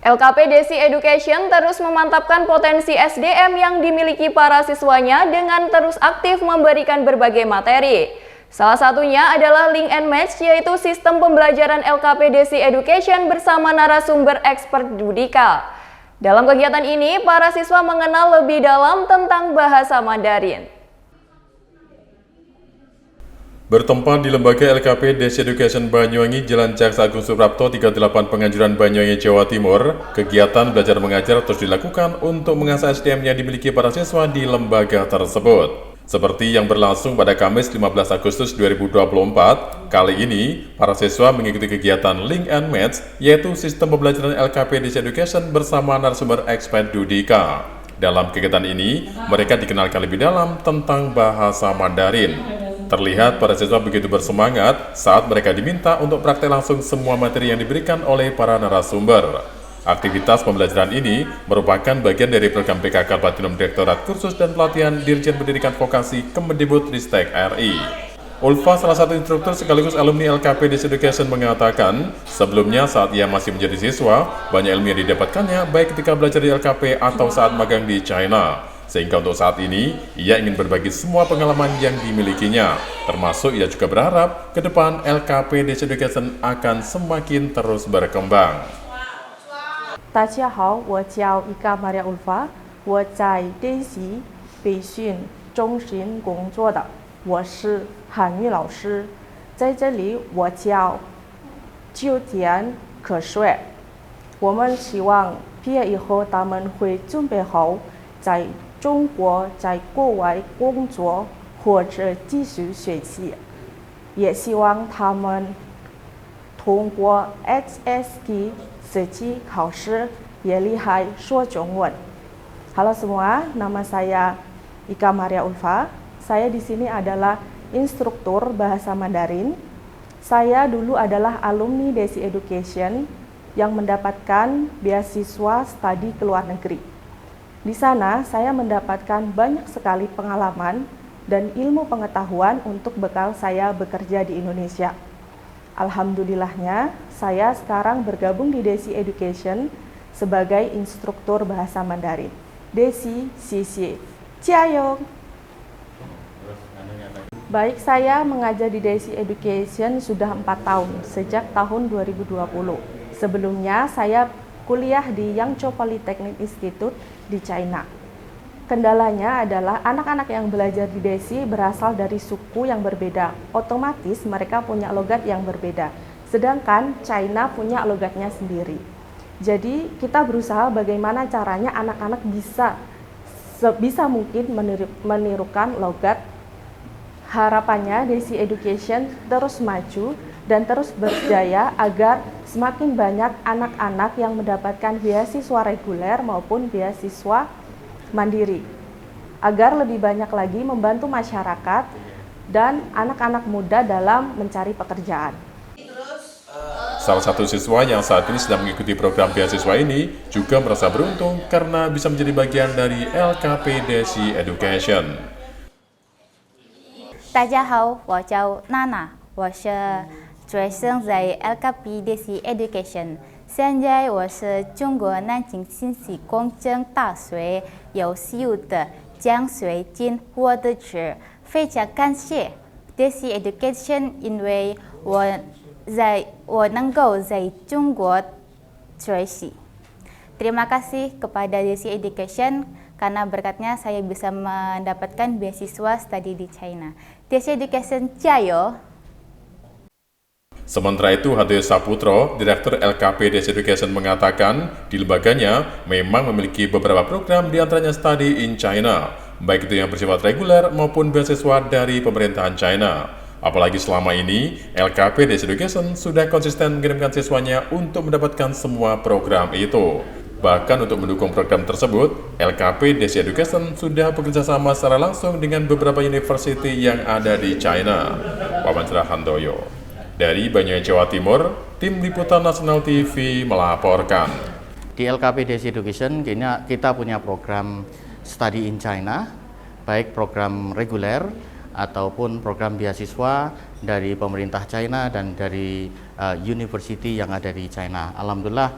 LKP Desi Education terus memantapkan potensi SDM yang dimiliki para siswanya dengan terus aktif memberikan berbagai materi. Salah satunya adalah Link and Match, yaitu sistem pembelajaran LKP Desi Education bersama narasumber expert Dudika. Dalam kegiatan ini, para siswa mengenal lebih dalam tentang bahasa Mandarin. Bertempat di Lembaga LKP Desi Education Banyuwangi, Jalan Jaksa Agung Suprapto 38 Penganjuran Banyuwangi, Jawa Timur, kegiatan belajar mengajar terus dilakukan untuk mengasah SDM yang dimiliki para siswa di lembaga tersebut. Seperti yang berlangsung pada Kamis 15 Agustus 2024, kali ini para siswa mengikuti kegiatan Link and Match, yaitu sistem pembelajaran LKP Desi Education bersama narasumber expert Dudika. Dalam kegiatan ini, mereka dikenalkan lebih dalam tentang bahasa Mandarin. Terlihat para siswa begitu bersemangat saat mereka diminta untuk praktek langsung semua materi yang diberikan oleh para narasumber. Aktivitas pembelajaran ini merupakan bagian dari program PKK Platinum Direktorat Kursus dan Pelatihan Dirjen Pendidikan Vokasi Kemendikbudristek RI. Ulfa, salah satu instruktur sekaligus alumni LKP Desi Education, mengatakan sebelumnya saat ia masih menjadi siswa, banyak ilmu yang didapatkannya baik ketika belajar di LKP atau saat magang di China. Sehingga untuk saat ini, ia ingin berbagi semua pengalaman yang dimilikinya. Termasuk ia juga berharap ke depan LKP Desi Education akan semakin terus berkembang. 大家好，我叫伊嘎玛利亚乌法，我在练习培训中心工作的，我是韩语老师，在这里我教9天课水。我们希望毕业以后他们会准备好在中国在国外工作或者继续学习，也希望他们通过 SST 四级考试也厉害说中文。Halo semua, nama saya Ika Maria Ulfa. Saya di sini adalah instruktur bahasa Mandarin. Saya dulu adalah alumni Desi Education yang mendapatkan beasiswa studi ke luar negeri. Di sana saya mendapatkan banyak sekali pengalaman dan ilmu pengetahuan untuk bekal saya bekerja di Indonesia. Alhamdulillahnya, saya sekarang bergabung di Desi Education sebagai instruktur bahasa Mandarin. Desi, Xie, Jiayou! Baik, saya mengajar di Desi Education sudah 4 tahun, sejak tahun 2020. Sebelumnya, saya kuliah di Yangzhou Polytechnic Institute di China. Kendalanya adalah anak-anak yang belajar di Desi berasal dari suku yang berbeda. Otomatis mereka punya logat yang berbeda. Sedangkan China punya logatnya sendiri. Jadi kita berusaha bagaimana caranya anak-anak bisa sebisa mungkin menirukan logat. Harapannya Desi Education terus maju dan terus berjaya agar semakin banyak anak-anak yang mendapatkan beasiswa reguler maupun beasiswa mandiri, agar lebih banyak lagi membantu masyarakat dan anak-anak muda dalam mencari pekerjaan. Salah satu siswa yang saat ini sedang mengikuti program beasiswa ini juga merasa beruntung karena bisa menjadi bagian dari LKP Desi Education. 大家好，我叫娜娜，我是学生在 LKP Desi Education。现在我是中国南京信息工程大学优秀的奖学金获得者，非常感谢 Desi Education， 因为我能够在中国学习。Terima kasih kepada Desi Education karena berkatnya saya bisa mendapatkan beasiswa studi di China. Desi Education, jayo! Sementara itu, Hadoyo Saputro, Direktur LKP Desi Education, mengatakan di lembaganya memang memiliki beberapa program diantaranya Study in China, baik itu yang bersifat reguler maupun beasiswa dari pemerintahan China. Apalagi selama ini, LKP Desi Education sudah konsisten mengirimkan siswanya untuk mendapatkan semua program itu. Bahkan untuk mendukung program tersebut, LKP Desi Education sudah bekerjasama secara langsung dengan beberapa university yang ada di China. Wawancara Handoyo. Dari Banyuwangi, Jawa Timur, Tim Liputan Nasional TV melaporkan. Di LKP Desi Education kita punya program Study in China, baik program reguler ataupun program beasiswa dari pemerintah China dan dari university yang ada di China. Alhamdulillah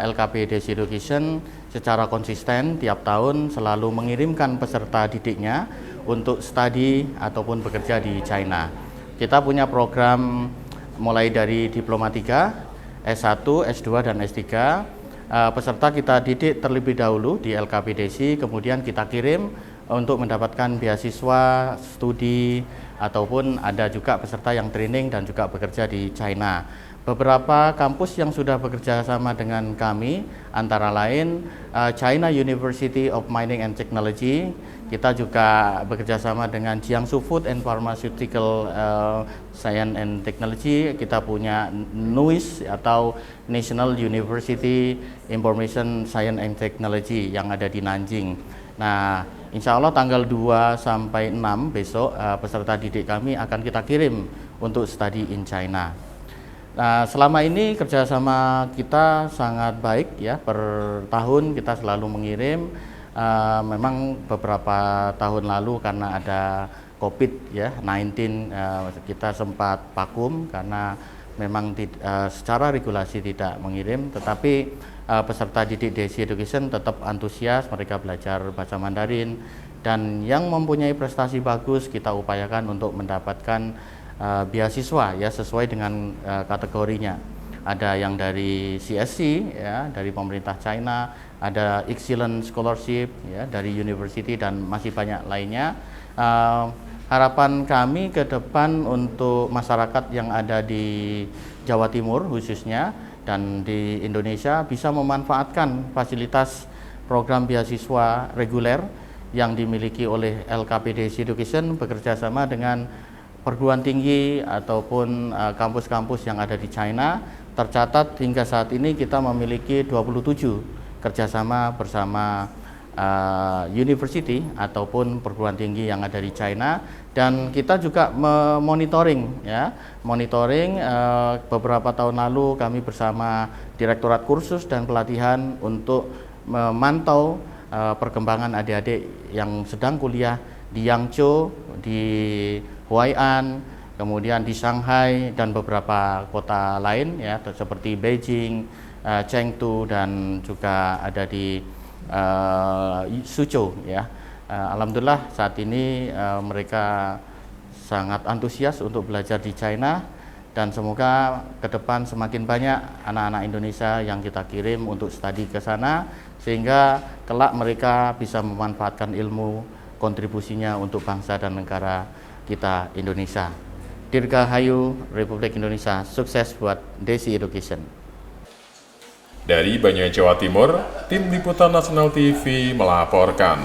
LKP Desi Education secara konsisten tiap tahun selalu mengirimkan peserta didiknya untuk studi ataupun bekerja di China. Kita punya program mulai dari Diploma 3, S1, S2, dan S3. Peserta kita didik terlebih dahulu di LKP Desi, kemudian kita kirim untuk mendapatkan beasiswa studi ataupun ada juga peserta yang training dan juga bekerja di China. Beberapa kampus yang sudah bekerja sama dengan kami antara lain China University of Mining and Technology. Kita juga bekerja sama dengan Jiangsu Food and Pharmaceutical Science and Technology. Kita punya NUIS atau National University Information Science and Technology yang ada di Nanjing. Nah, insya Allah tanggal 2 sampai 6 besok peserta didik kami akan kita kirim untuk studi in China. Nah, selama ini kerjasama kita sangat baik ya, per tahun kita selalu mengirim. Memang beberapa tahun lalu karena ada COVID ya, 19 kita sempat vakum karena memang secara regulasi tidak mengirim, tetapi peserta didik Desi Education tetap antusias, mereka belajar bahasa Mandarin, dan yang mempunyai prestasi bagus kita upayakan untuk mendapatkan beasiswa ya sesuai dengan kategorinya. Ada yang dari CSC ya dari pemerintah China, ada Excellent Scholarship ya dari university, dan masih banyak lainnya. Harapan kami ke depan untuk masyarakat yang ada di Jawa Timur khususnya dan di Indonesia bisa memanfaatkan fasilitas program beasiswa reguler yang dimiliki oleh LKP Desi Education bekerja sama dengan perguruan tinggi ataupun kampus-kampus yang ada di China. Tercatat hingga saat ini kita memiliki 27 kerjasama bersama university ataupun perguruan tinggi yang ada di China, dan kita juga monitoring beberapa tahun lalu kami bersama Direktorat Kursus dan Pelatihan untuk memantau perkembangan adik-adik yang sedang kuliah di Yangzhou, di Huai'an, kemudian di Shanghai dan beberapa kota lain ya seperti Beijing, Chengdu, dan juga ada di Suzhou ya. Alhamdulillah saat ini mereka sangat antusias untuk belajar di China, dan semoga ke depan semakin banyak anak-anak Indonesia yang kita kirim untuk studi ke sana sehingga kelak mereka bisa memanfaatkan ilmu kontribusinya untuk bangsa dan negara kita Indonesia. Dirgahayu Republik Indonesia, sukses buat Desi Education. Dari Banyuwangi, Jawa Timur, Tim Liputan Nasional TV melaporkan.